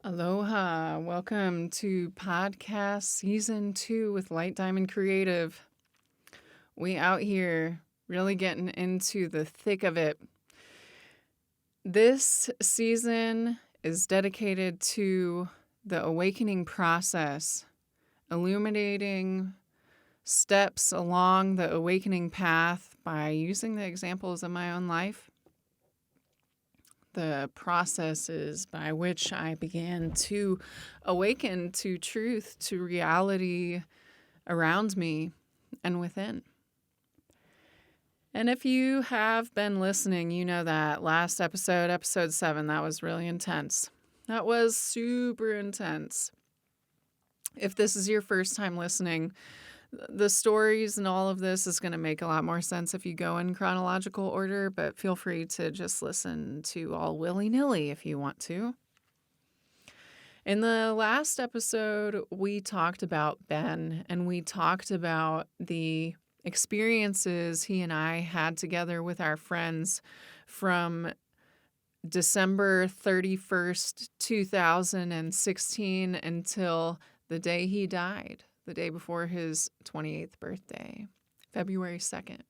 Aloha. Welcome to podcast season 2 with Light Diamond Creative. We out here really getting into the thick of it. This season is dedicated to the awakening process, illuminating steps along the awakening path by using the examples of my own life. The processes by which I began to awaken to truth, to reality around me and within. And if you have been listening, you know that last episode 7, that was really intense. That was super intense. If this is your first time listening, the stories and all of this is going to make a lot more sense if you go in chronological order, but feel free to just listen to all willy-nilly if you want to. In the last episode, we talked about Ben, and we talked about the experiences he and I had together with our friends from December 31st, 2016 until the day he died. The day before his 28th birthday, February 2nd.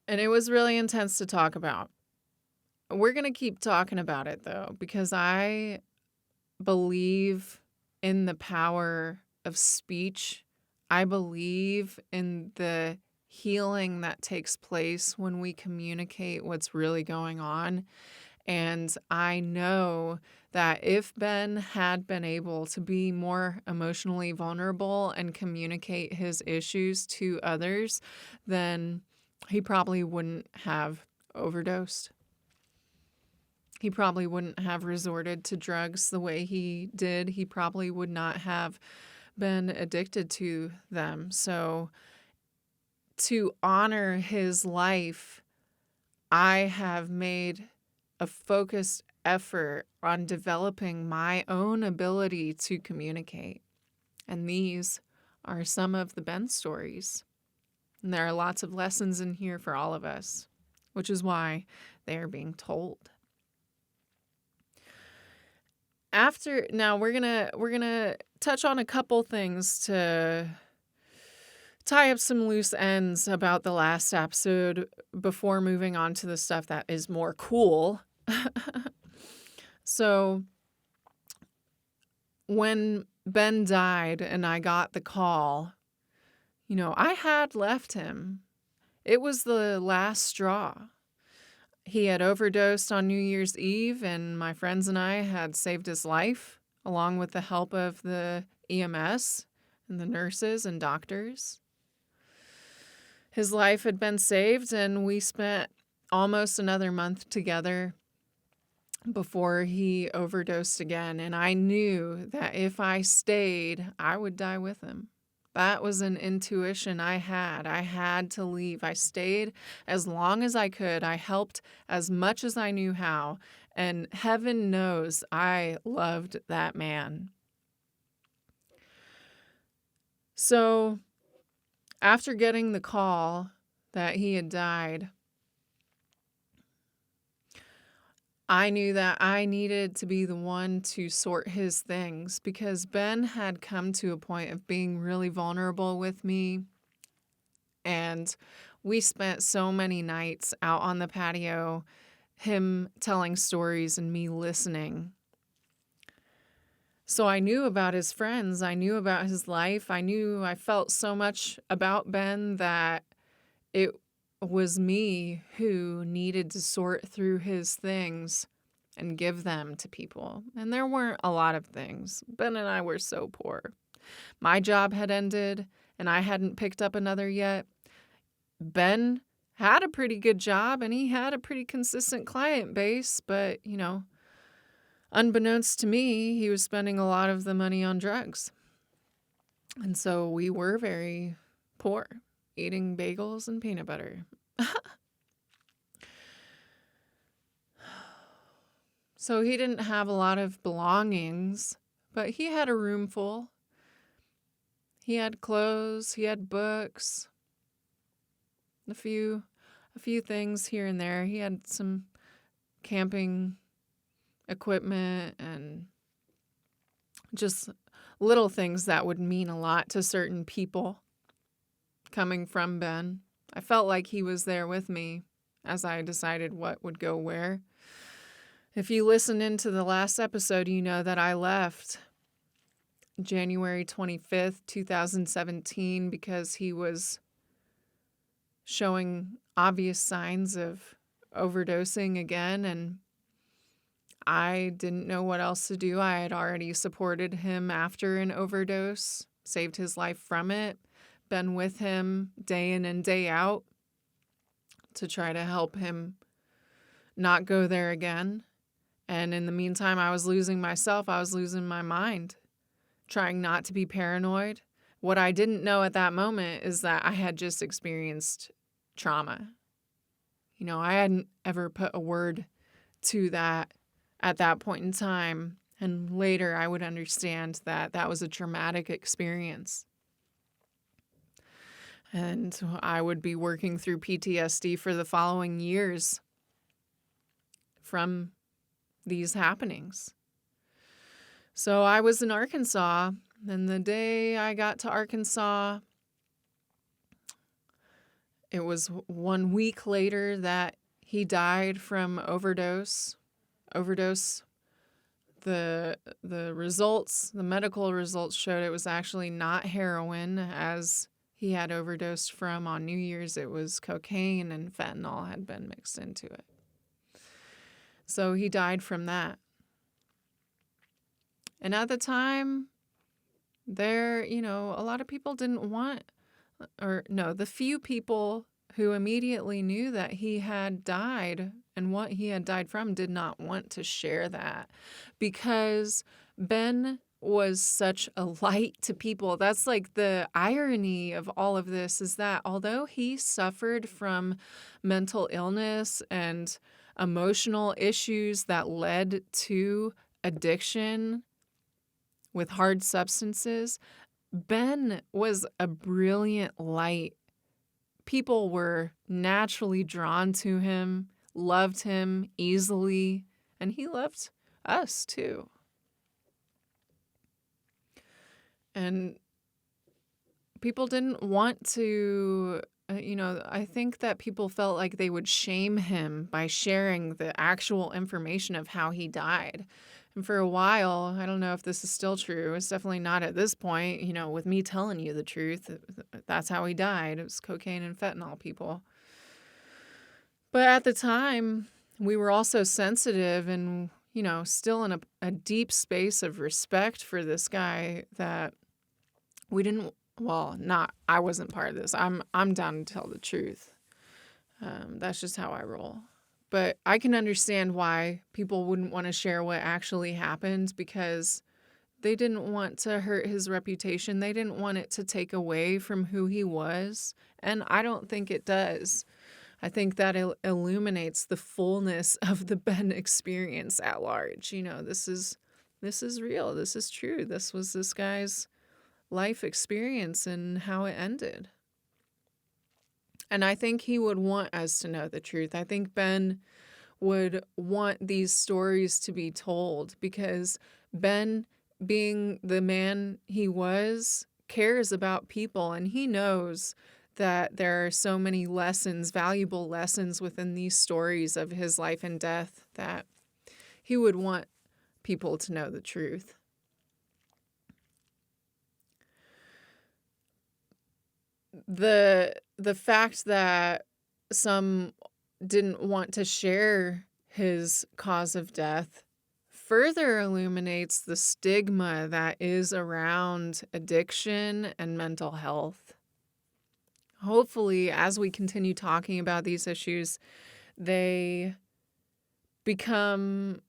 And it was really intense to talk about. We're going to keep talking about it, though, because I believe in the power of speech. I believe in the healing that takes place when we communicate what's really going on. And I know that if Ben had been able to be more emotionally vulnerable and communicate his issues to others, then he probably wouldn't have overdosed. He probably wouldn't have resorted to drugs the way he did. He probably would not have been addicted to them. So to honor his life, I have made a focused effort on developing my own ability to communicate. And these are some of the Ben stories. And there are lots of lessons in here for all of us, which is why they are being told. Now we're gonna touch on a couple things to tie up some loose ends about the last episode before moving on to the stuff that is more cool. So when Ben died and I got the call, I had left him. It was the last straw. He had overdosed on New Year's Eve, and my friends and I had saved his life, along with the help of the EMS and the nurses and doctors. His life had been saved, and we spent almost another month together before he overdosed again. And I knew that if I stayed, I would die with him. That was an intuition I had. I had to leave. I stayed as long as I could. I helped as much as I knew how. And heaven knows I loved that man. So after getting the call that he had died, I knew that I needed to be the one to sort his things because Ben had come to a point of being really vulnerable with me. And we spent so many nights out on the patio, him telling stories and me listening. So I knew about his friends. I knew about his life. I felt so much about Ben that it was me who needed to sort through his things and give them to people. And there weren't a lot of things. Ben and I were so poor. My job had ended and I hadn't picked up another yet. Ben had a pretty good job and he had a pretty consistent client base, but, unbeknownst to me, he was spending a lot of the money on drugs. And so we were very poor, eating bagels and peanut butter. So he didn't have a lot of belongings, but he had a room full. He had clothes, he had books, a few things here and there. He had some camping equipment and just little things that would mean a lot to certain people coming from Ben. I felt like he was there with me as I decided what would go where. If you listen into the last episode, you know that I left January 25th, 2017 because he was showing obvious signs of overdosing again, and I didn't know what else to do. I had already supported him after an overdose, saved his life from it, been with him day in and day out to try to help him not go there again. And in the meantime, I was losing myself. I was losing my mind, trying not to be paranoid. What I didn't know at that moment is that I had just experienced trauma. You know, I hadn't ever put a word to that at that point in time. And later I would understand that that was a traumatic experience. And I would be working through PTSD for the following years from these happenings. So I was in Arkansas, and the day I got to Arkansas, it was 1 week later that he died from overdose. The results, the medical results showed it was actually not heroin, as he had overdosed from on New Year's. It was cocaine, and fentanyl had been mixed into it. So he died from that. And at the time, a lot of people didn't want, the few people who immediately knew that he had died and what he had died from did not want to share that, because Ben was such a light to people. That's like the irony of all of this, is that although he suffered from mental illness and emotional issues that led to addiction with hard substances, Ben was a brilliant light. People were naturally drawn to him, loved him easily, and he loved us too. And people didn't want to, I think that people felt like they would shame him by sharing the actual information of how he died. And for a while, I don't know if this is still true. It's definitely not at this point, with me telling you the truth. That's how he died. It was cocaine and fentanyl, people. But at the time, we were also sensitive and, still in a deep space of respect for this guy that we didn't, I wasn't part of this. I'm down to tell the truth. That's just how I roll. But I can understand why people wouldn't want to share what actually happened, because they didn't want to hurt his reputation. They didn't want it to take away from who he was. And I don't think it does. I think that it illuminates the fullness of the Ben experience at large. This is real. This is true. This was this guy's life experience and how it ended. And I think he would want us to know the truth. I think Ben would want these stories to be told, because Ben, being the man he was, cares about people, and he knows that there are so many lessons, valuable lessons within these stories of his life and death, that he would want people to know the truth. The fact that some didn't want to share his cause of death further illuminates the stigma that is around addiction and mental health. Hopefully, as we continue talking about these issues, they become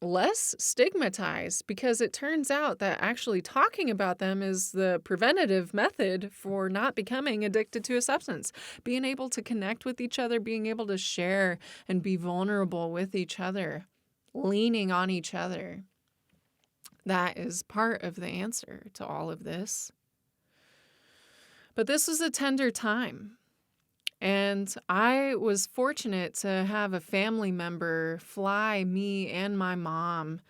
less stigmatized, because it turns out that actually talking about them is the preventative method for not becoming addicted to a substance. Being able to connect with each other, being able to share and be vulnerable with each other, leaning on each other. That is part of the answer to all of this. But this was a tender time. And I was fortunate to have a family member fly me and my mom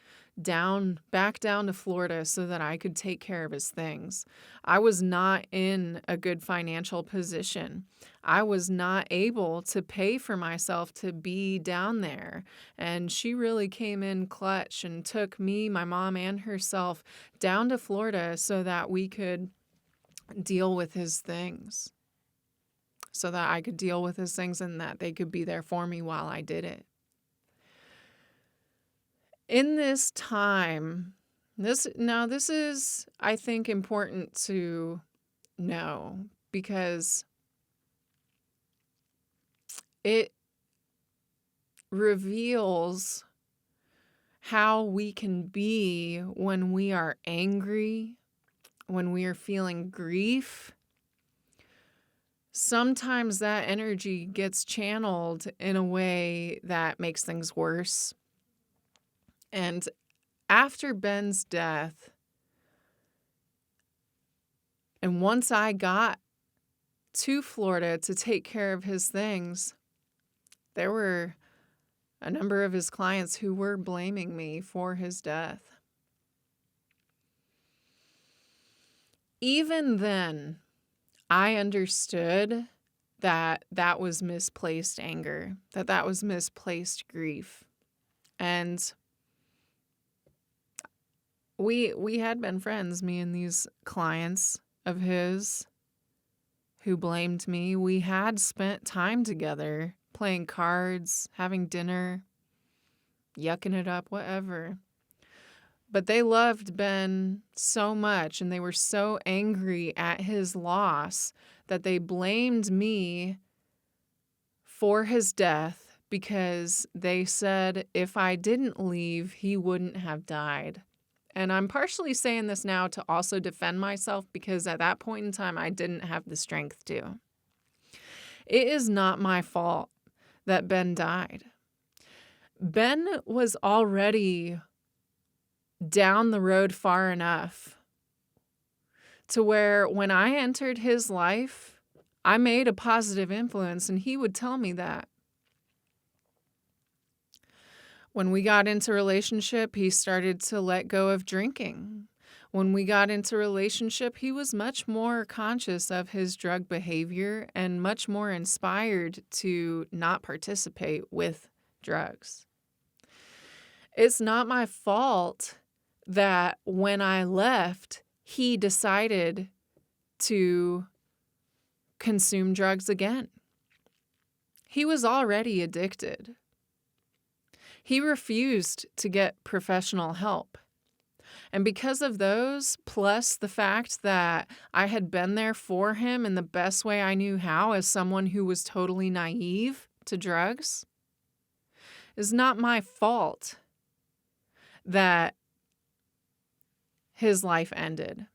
back down to Florida so that I could take care of his things. I was not in a good financial position. I was not able to pay for myself to be down there. And she really came in clutch and took me, my mom, and herself down to Florida so that we could deal with his things. So that I could deal with his things and that they could be there for me while I did it. In this time, this is, I think, important to know because it reveals how we can be when we are angry, when we are feeling grief. Sometimes that energy gets channeled in a way that makes things worse. And after Ben's death, and once I got to Florida to take care of his things, there were a number of his clients who were blaming me for his death. Even then, I understood that that was misplaced anger, that was misplaced grief. And we had been friends, me and these clients of his who blamed me. We had spent time together, playing cards, having dinner, yucking it up, whatever. But they loved Ben so much and they were so angry at his loss that they blamed me for his death because they said if I didn't leave, he wouldn't have died. And I'm partially saying this now to also defend myself because at that point in time, I didn't have the strength to. It is not my fault that Ben died. Ben was already down the road far enough to where when I entered his life, I made a positive influence, and he would tell me that. When we got into a relationship, he started to let go of drinking. When we got into a relationship, he was much more conscious of his drug behavior and much more inspired to not participate with drugs. It's not my fault that when I left, he decided to consume drugs again. He was already addicted. He refused to get professional help. And because of those, plus the fact that I had been there for him in the best way I knew how as someone who was totally naive to drugs, it's not my fault that his life ended.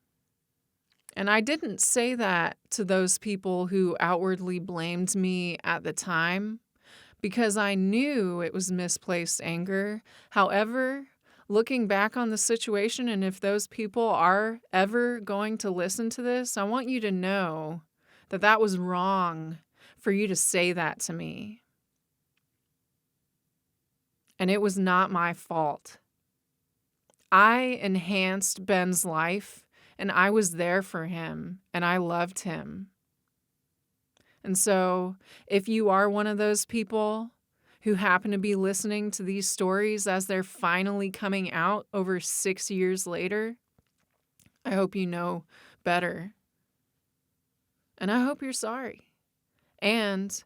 And I didn't say that to those people who outwardly blamed me at the time because I knew it was misplaced anger. However, looking back on the situation, and if those people are ever going to listen to this, I want you to know that that was wrong for you to say that to me. And it was not my fault. I enhanced Ben's life, and I was there for him, and I loved him. And so, if you are one of those people who happen to be listening to these stories as they're finally coming out over 6 years later, I hope you know better. And I hope you're sorry. And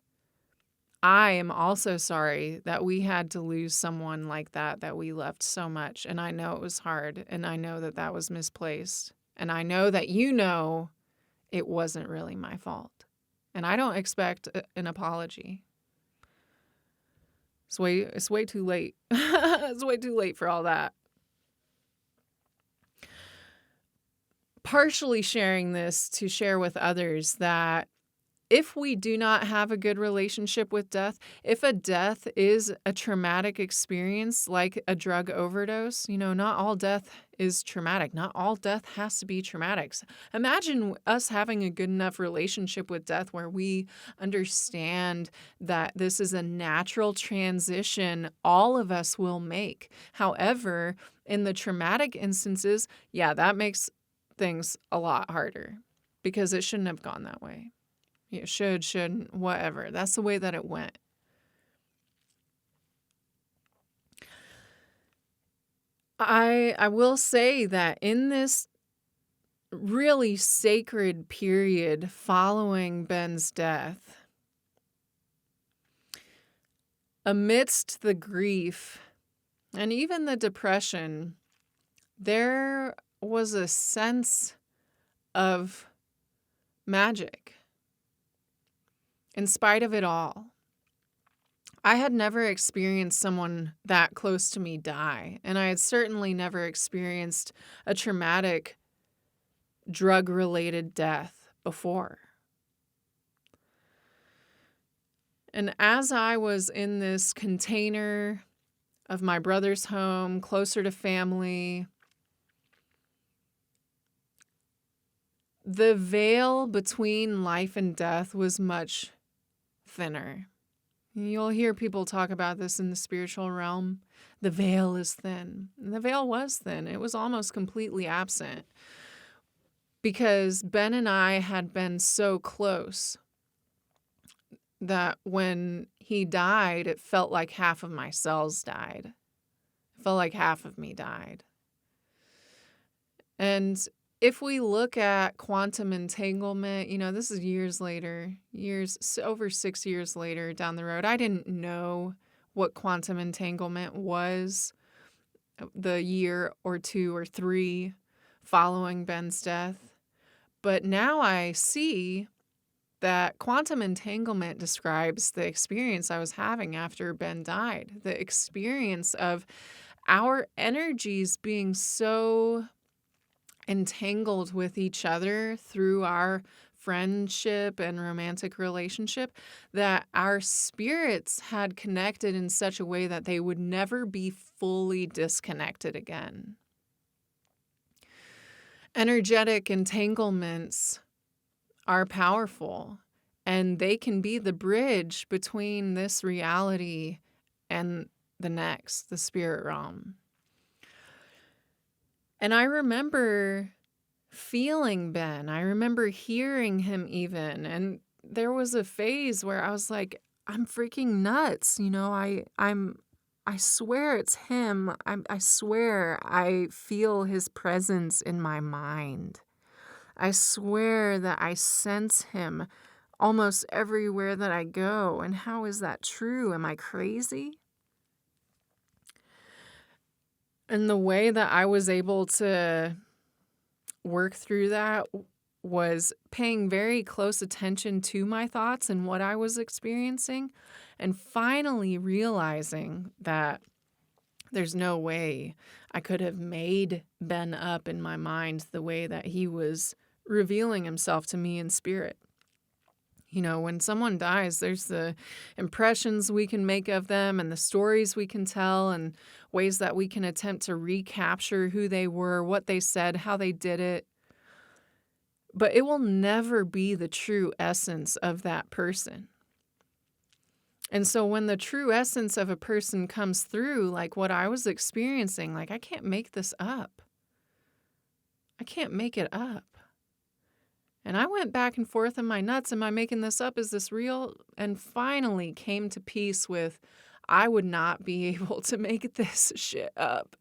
I am also sorry that we had to lose someone like that we loved so much. And I know it was hard, and I know that that was misplaced. And I know that you know it wasn't really my fault. And I don't expect an apology. It's way too late. It's way too late for all that. Partially sharing this to share with others that if we do not have a good relationship with death, if a death is a traumatic experience like a drug overdose, not all death is traumatic. Not all death has to be traumatic. Imagine us having a good enough relationship with death where we understand that this is a natural transition all of us will make. However, in the traumatic instances, yeah, that makes things a lot harder because it shouldn't have gone that way. You shouldn't, whatever. That's the way that it went. I will say that in this really sacred period following Ben's death, amidst the grief and even the depression, there was a sense of magic in spite of it all. I had never experienced someone that close to me die, and I had certainly never experienced a traumatic drug-related death before. And as I was in this container of my brother's home, closer to family, the veil between life and death was much thinner. You'll hear people talk about this in the spiritual realm. The veil is thin. And the veil was thin. It was almost completely absent because Ben and I had been so close that when he died, it felt like half of my cells died. It felt like half of me died. And if we look at quantum entanglement, this is years later, over 6 years later down the road. I didn't know what quantum entanglement was the year or 2 or 3 following Ben's death. But now I see that quantum entanglement describes the experience I was having after Ben died, the experience of our energies being so entangled with each other through our friendship and romantic relationship that our spirits had connected in such a way that they would never be fully disconnected again. Energetic entanglements are powerful, and they can be the bridge between this reality and the next, the spirit realm. And I remember feeling Ben. I remember hearing him even. And there was a phase where I was like, I'm freaking nuts. I swear it's him. I swear I feel his presence in my mind. I swear that I sense him almost everywhere that I go. And how is that true? Am I crazy? And the way that I was able to work through that was paying very close attention to my thoughts and what I was experiencing, and finally realizing that there's no way I could have made Ben up in my mind the way that he was revealing himself to me in spirit. When someone dies, there's the impressions we can make of them and the stories we can tell and ways that we can attempt to recapture who they were, what they said, how they did it. But it will never be the true essence of that person. And so when the true essence of a person comes through, like what I was experiencing, like I can't make this up. I can't make it up. And I went back and forth in my nuts. Am I making this up? Is this real? And finally came to peace with, I would not be able to make this shit up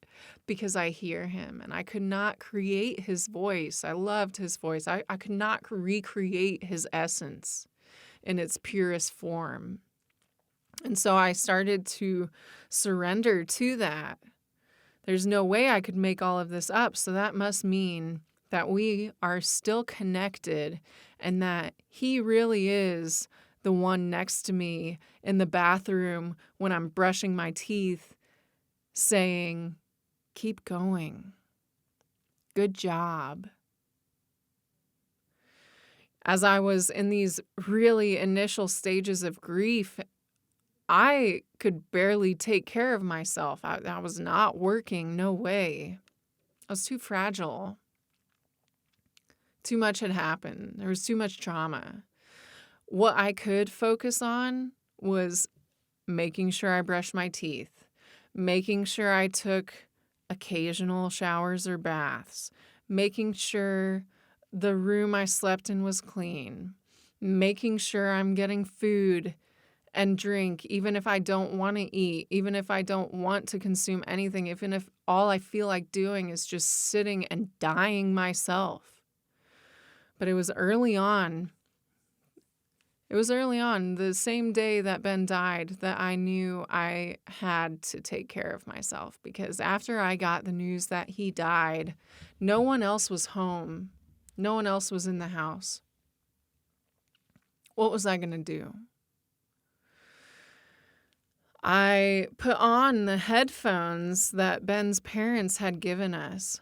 because I hear him and I could not create his voice. I loved his voice. I could not recreate his essence in its purest form. And so I started to surrender to that. There's no way I could make all of this up. So that must mean that we are still connected and that he really is the one next to me in the bathroom when I'm brushing my teeth saying, keep going. Good job. as I was in these really initial stages of grief, I could barely take care of myself. I was not working, no way. I was too fragile. Too much had happened. There was too much trauma. What I could focus on was making sure I brushed my teeth, making sure I took occasional showers or baths, making sure the room I slept in was clean, making sure I'm getting food and drink, even if I don't want to eat, even if I don't want to consume anything, even if all I feel like doing is just sitting and dying myself. But it was early on. It was early on, the same day that Ben died, that I knew I had to take care of myself, because after I got the news that he died, no one else was home. No one else was in the house. What was I going to do? I put on the headphones that Ben's parents had given us.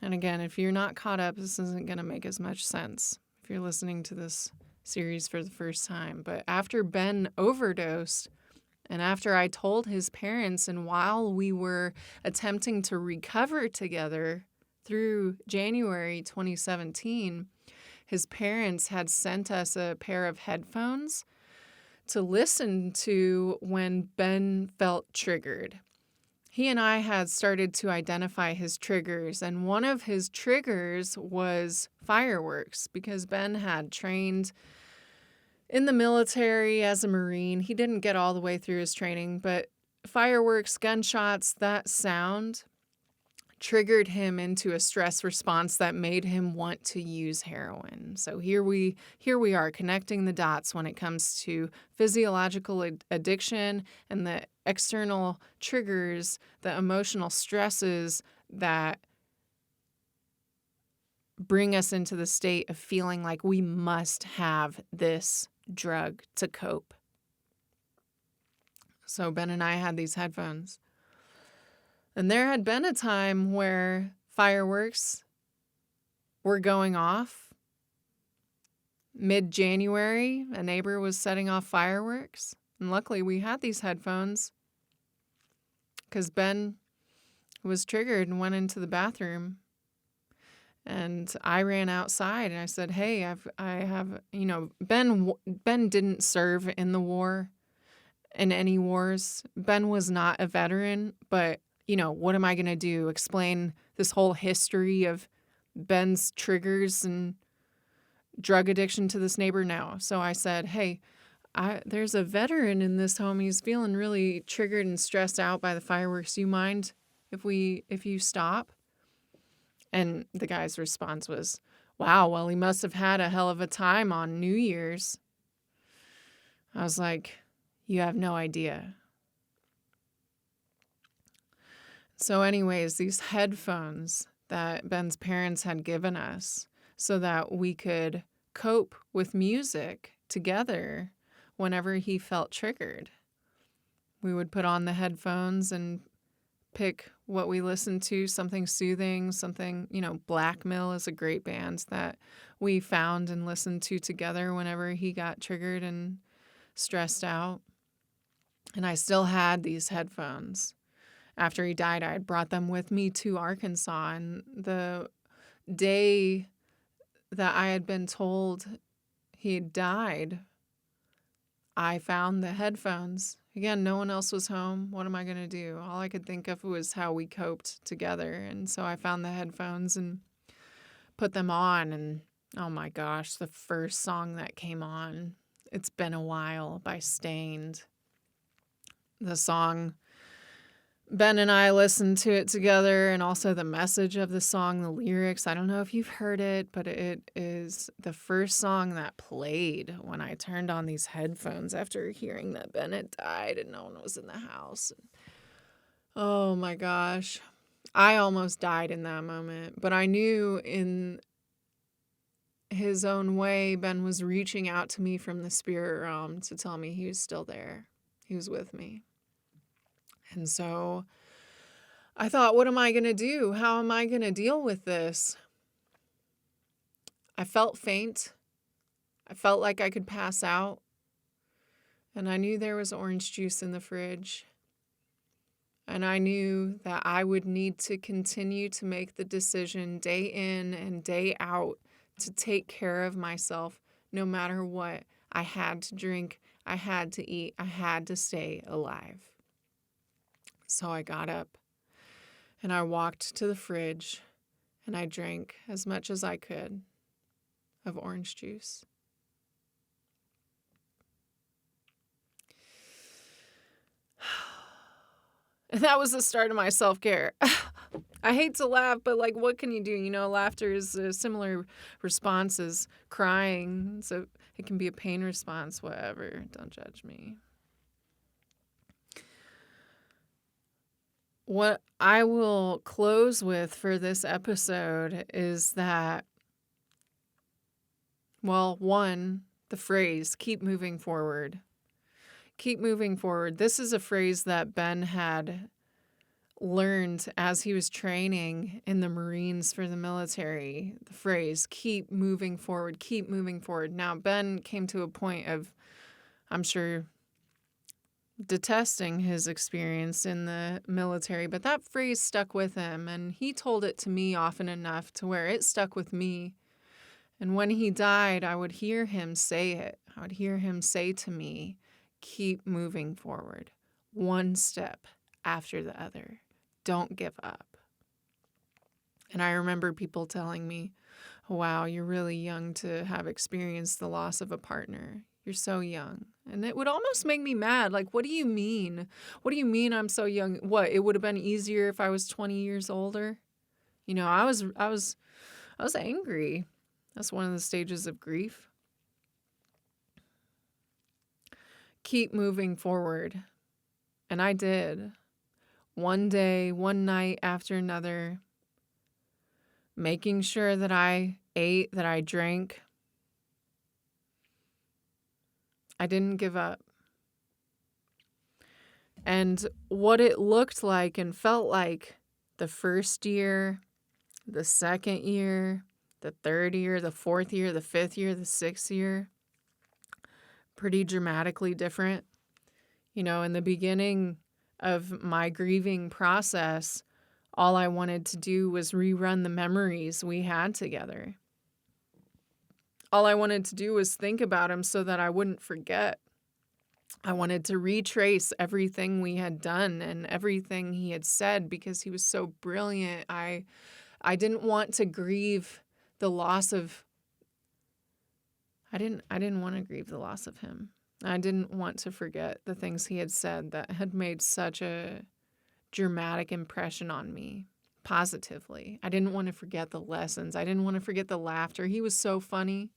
And again, if you're not caught up, this isn't going to make as much sense if you're listening to this series for the first time. But after Ben overdosed, and after I told his parents, and while we were attempting to recover together through January 2017, his parents had sent us a pair of headphones to listen to when Ben felt triggered. He and I had started to identify his triggers, and one of his triggers was fireworks, because Ben had trained in the military as a Marine. He didn't get all the way through his training, but fireworks, gunshots, that sound triggered him into a stress response that made him want to use heroin. So here we are connecting the dots when it comes to physiological addiction and the external triggers, the emotional stresses that bring us into the state of feeling like we must have this drug to cope. So Ben and I had these headphones. And there had been a time where fireworks were going off. Mid-January, a neighbor was setting off fireworks. And luckily we had these headphones because Ben was triggered and went into the bathroom. And I ran outside and I said, hey, I have, Ben didn't serve in the war, in any wars. Ben was not a veteran, but what am I going to do? Explain this whole history of Ben's triggers and drug addiction to this neighbor? No. So I said, hey, there's a veteran in this home. He's feeling really triggered and stressed out by the fireworks. Do you mind if you stop? And the guy's response was, wow, well, he must have had a hell of a time on New Year's. I was like, you have no idea. So anyways, these headphones that Ben's parents had given us so that we could cope with music together whenever he felt triggered. We would put on the headphones and pick what we listened to, something soothing, something, Black Mill is a great band that we found and listened to together whenever he got triggered and stressed out. And I still had these headphones. After he died, I had brought them with me to Arkansas. And the day that I had been told he had died, I found the headphones. Again, no one else was home. What am I going to do? All I could think of was how we coped together. And so I found the headphones and put them on. And oh my gosh, the first song that came on, It's Been a While by Stained. The song, Ben and I listened to it together, and also the message of the song, the lyrics. I don't know if you've heard it, but it is the first song that played when I turned on these headphones after hearing that Ben had died and no one was in the house. Oh my gosh. I almost died in that moment, but I knew in his own way, Ben was reaching out to me from the spirit realm to tell me he was still there. He was with me. And so I thought, what am I going to do? How am I going to deal with this? I felt faint. I felt like I could pass out, and I knew there was orange juice in the fridge. And I knew that I would need to continue to make the decision day in and day out to take care of myself no matter what. I had to drink, I had to eat, I had to stay alive. So I got up and I walked to the fridge and I drank as much as I could of orange juice. And that was the start of my self-care. I hate to laugh, but like, what can you do? You know, laughter is a similar response as crying. So it can be a pain response, whatever. Don't judge me. What I will close with for this episode is that, well, one, the phrase, keep moving forward. Keep moving forward. This is a phrase that Ben had learned as he was training in the Marines for the military. The phrase, keep moving forward, keep moving forward. Now, Ben came to a point of, I'm sure, detesting his experience in the military, but that phrase stuck with him, and he told it to me often enough to where it stuck with me. And when he died, I would hear him say it. I would hear him say to me, keep moving forward, one step after the other. Don't give up. And I remember people telling me, wow, you're really young to have experienced the loss of a partner. You're so young. And it would almost make me mad. Like, what do you mean? What do you mean I'm so young? What, it would have been easier if I was 20 years older? You know, I was angry. That's one of the stages of grief. Keep moving forward. And I did. One day, one night after another, making sure that I ate, that I drank. I didn't give up. And what it looked like and felt like the first year, the second year, the third year, the fourth year, the fifth year, the sixth year, pretty dramatically different. You know, in the beginning of my grieving process, all I wanted to do was rerun the memories we had together. All I wanted to do was think about him so that I wouldn't forget. I wanted to retrace everything we had done and everything he had said because he was so brilliant. I didn't want to grieve the loss of I didn't want to grieve the loss of him. I didn't want to forget the things he had said that had made such a dramatic impression on me positively. I didn't want to forget the lessons. I didn't want to forget the laughter. He was so funny.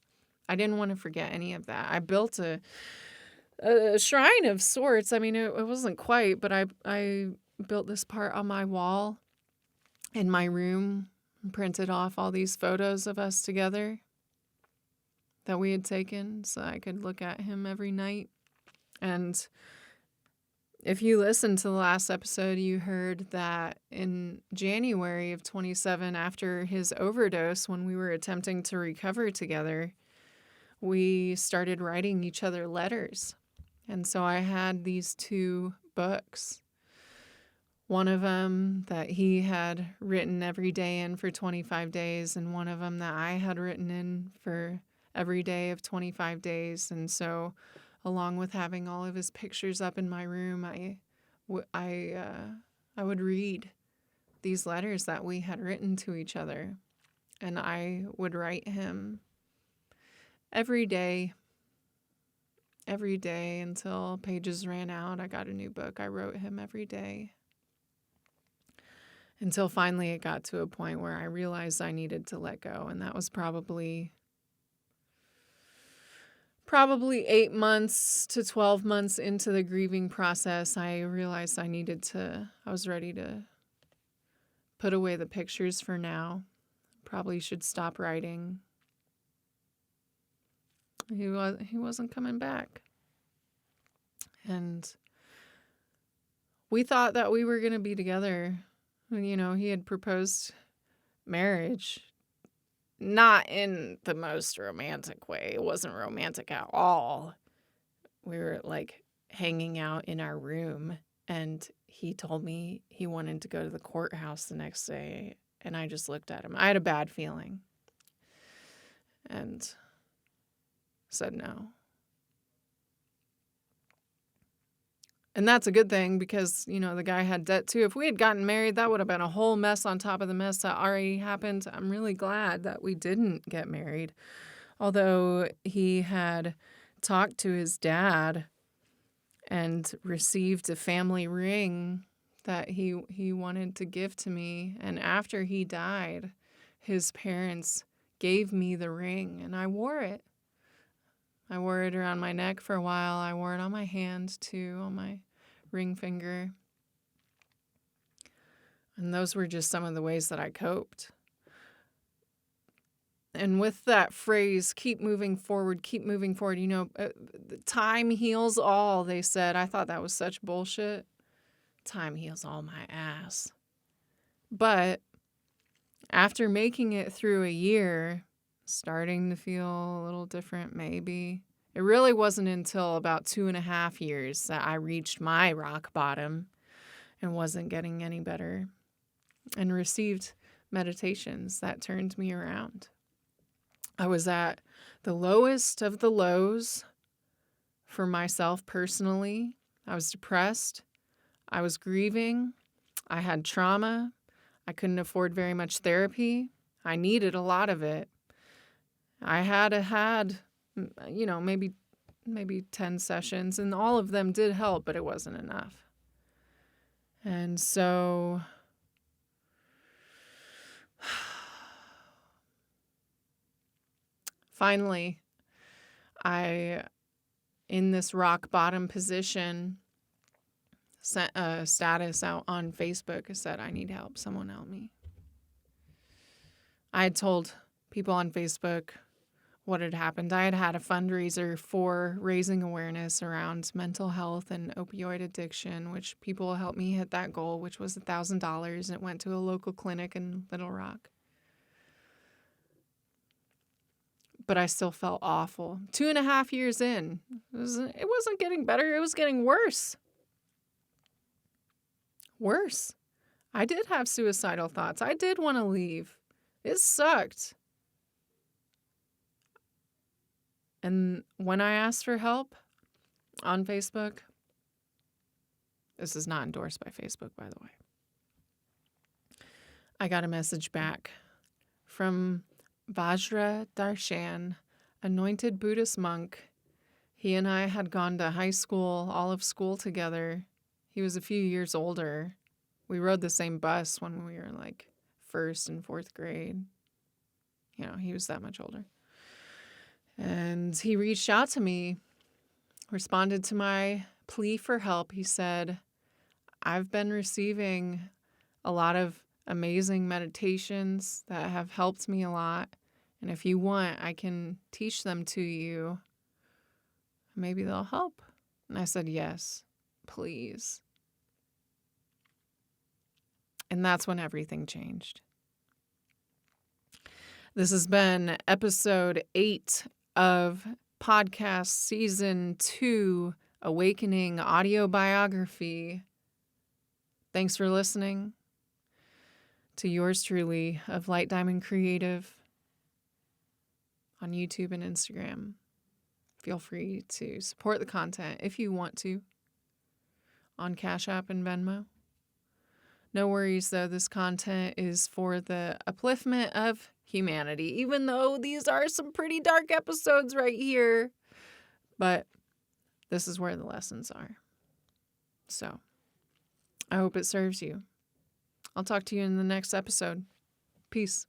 I didn't want to forget any of that. I built a shrine of sorts. I mean, it wasn't quite, but I built this part on my wall in my room and printed off all these photos of us together that we had taken so I could look at him every night. And if you listened to the last episode, you heard that in January of 27, after his overdose, when we were attempting to recover together, we started writing each other letters. And so I had these two books. One of them that he had written every day in for 25 days, and one of them that I had written in for every day of 25 days. And so, along with having all of his pictures up in my room, I would read these letters that we had written to each other. And I would write him every day until pages ran out. I got a new book. I wrote him every day. Until finally it got to a point where I realized I needed to let go. And that was probably 8 months to 12 months into the grieving process. I realized I was ready to put away the pictures for now. Probably should stop writing. He wasn't coming back. And we thought that we were going to be together. You know, he had proposed marriage not in the most romantic way. It wasn't romantic at all. We were like hanging out in our room, and he told me he wanted to go to the courthouse the next day, and I just looked at him. I had a bad feeling and said no. And that's a good thing because, the guy had debt too. If we had gotten married, that would have been a whole mess on top of the mess that already happened. I'm really glad that we didn't get married. Although he had talked to his dad and received a family ring that he wanted to give to me. And after he died, his parents gave me the ring, and I wore it. I wore it around my neck for a while. I wore it on my hand too, on my ring finger. And those were just some of the ways that I coped. And with that phrase, keep moving forward, time heals all, they said. I thought that was such bullshit. Time heals all my ass. But after making it through a year, starting to feel a little different maybe. It really wasn't until about 2.5 years that I reached my rock bottom and wasn't getting any better, and received meditations that turned me around. I was at the lowest of the lows for myself personally. I was depressed. I was grieving. I had trauma. I couldn't afford very much therapy. I needed a lot of it. I had maybe 10 sessions, and all of them did help, but it wasn't enough. And so finally, in this rock bottom position, sent a status out on Facebook that said, I need help. Someone help me. I had told people on Facebook what had happened. I had a fundraiser for raising awareness around mental health and opioid addiction, which people helped me hit that goal, which was $1,000. It went to a local clinic in Little Rock. But I still felt awful. 2.5 years in, it wasn't getting better. It was getting worse. Worse. I did have suicidal thoughts. I did want to leave. It sucked. And when I asked for help on Facebook, this is not endorsed by Facebook, by the way, I got a message back from Vajra Darshan, anointed Buddhist monk. He and I had gone to high school, all of school together. He was a few years older. We rode the same bus when we were like 1st and 4th grade. He was that much older. And he reached out to me, responded to my plea for help. He said, I've been receiving a lot of amazing meditations that have helped me a lot. And if you want, I can teach them to you. Maybe they'll help. And I said, yes, please. And that's when everything changed. This has been episode 8 of podcast season 2, Awakening Audiobiography. Thanks for listening to yours truly of Light Diamond Creative on YouTube and Instagram. Feel free to support the content if you want to on Cash App and Venmo. No worries, though. This content is for the upliftment of humanity, even though these are some pretty dark episodes right here. But this is where the lessons are. So I hope it serves you. I'll talk to you in the next episode. Peace.